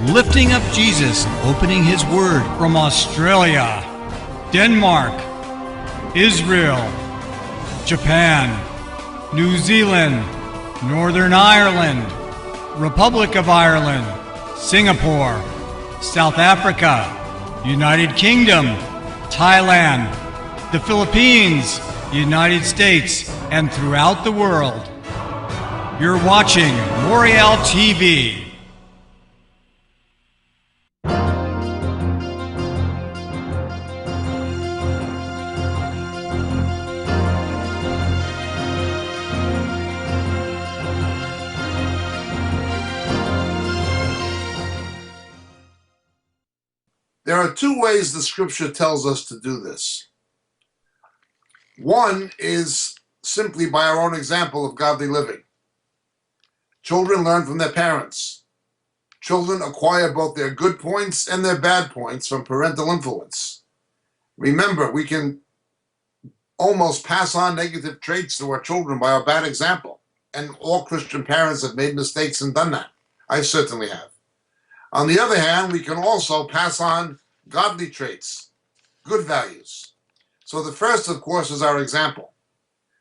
lifting up Jesus, opening His Word from Australia, Denmark, Israel, Japan, New Zealand, Northern Ireland, Republic of Ireland, Singapore, South Africa, United Kingdom, Thailand, the Philippines, United States, and throughout the world. You're watching Moriel TV. There are two ways the scripture tells us to do this. One is simply by our own example of godly living. Children learn from their parents. Children acquire both their good points and their bad points from parental influence. Remember, we can almost pass on negative traits to our children by our bad example. And all Christian parents have made mistakes and done that. I certainly have. On the other hand, we can also pass on godly traits, good values. So the first, of course, is our example,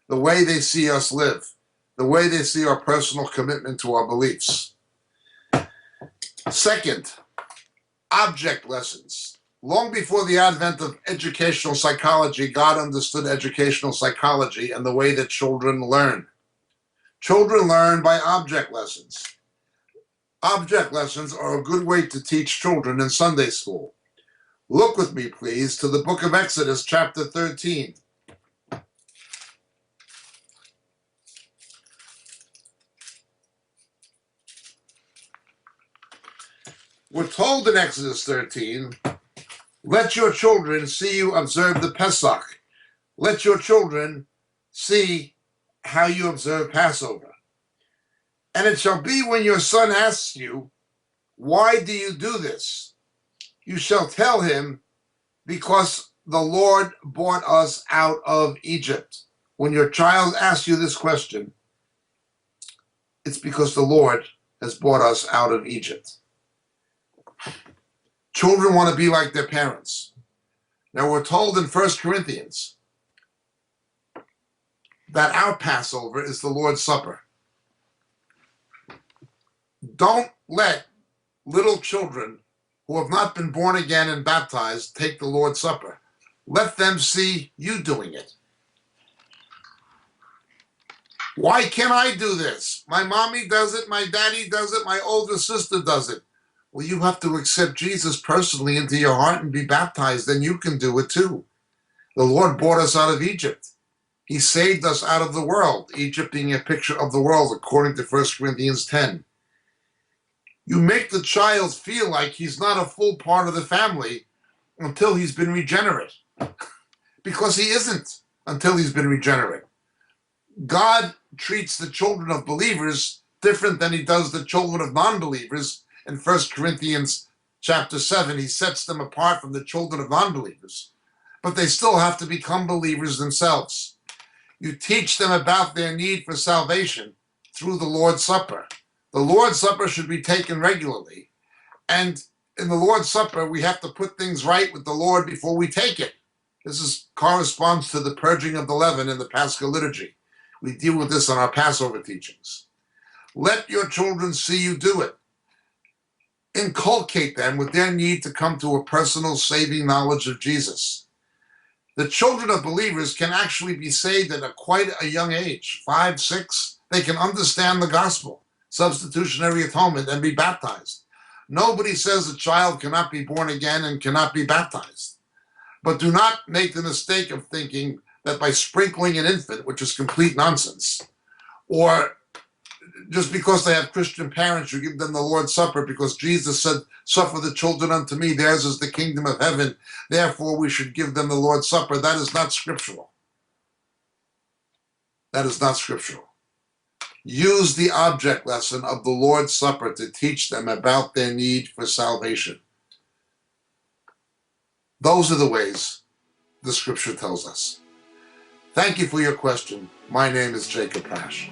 the way they see us live, the way they see our personal commitment to our beliefs. Second, object lessons. Long before the advent of educational psychology, God understood educational psychology and the way that children learn. Children learn by object lessons. Object lessons are a good way to teach children in Sunday school. Look with me, please, to the book of Exodus, chapter 13. We're told in Exodus 13, let your children see you observe the Pesach. Let your children see how you observe Passover. And it shall be when your son asks you, why do you do this? You shall tell him, because the Lord brought us out of Egypt. When your child asks you this question, it's because the Lord has brought us out of Egypt. Children want to be like their parents. Now we're told in 1 Corinthians that our Passover is the Lord's Supper. Don't let little children who have not been born again and baptized take the Lord's Supper. Let them see you doing it. Why can't I do this? My mommy does it, my daddy does it, my older sister does it. Well, you have to accept Jesus personally into your heart and be baptized, then you can do it too. The Lord brought us out of Egypt. He saved us out of the world, Egypt being a picture of the world, according to 1 Corinthians 10. You make the child feel like he's not a full part of the family until he's been regenerate. Because he isn't until he's been regenerate. God treats the children of believers different than he does the children of non-believers. In 1 Corinthians chapter 7, he sets them apart from the children of non-believers. But they still have to become believers themselves. You teach them about their need for salvation through the Lord's Supper. The Lord's Supper should be taken regularly. And in the Lord's Supper, we have to put things right with the Lord before we take it. This corresponds to the purging of the leaven in the Paschal liturgy. We deal with this in our Passover teachings. Let your children see you do it. Inculcate them with their need to come to a personal saving knowledge of Jesus. The children of believers can actually be saved at quite a young age, 5, 6. They can understand the gospel, substitutionary atonement, and be baptized. Nobody says a child cannot be born again and cannot be baptized. But do not make the mistake of thinking that by sprinkling an infant, which is complete nonsense, or just because they have Christian parents, you give them the Lord's Supper because Jesus said, suffer the children unto me, theirs is the kingdom of heaven, therefore we should give them the Lord's Supper. That is not scriptural. That is not scriptural. Use the object lesson of the Lord's Supper to teach them about their need for salvation. Those are the ways the scripture tells us. Thank you for your question. My name is Jacob Prasch.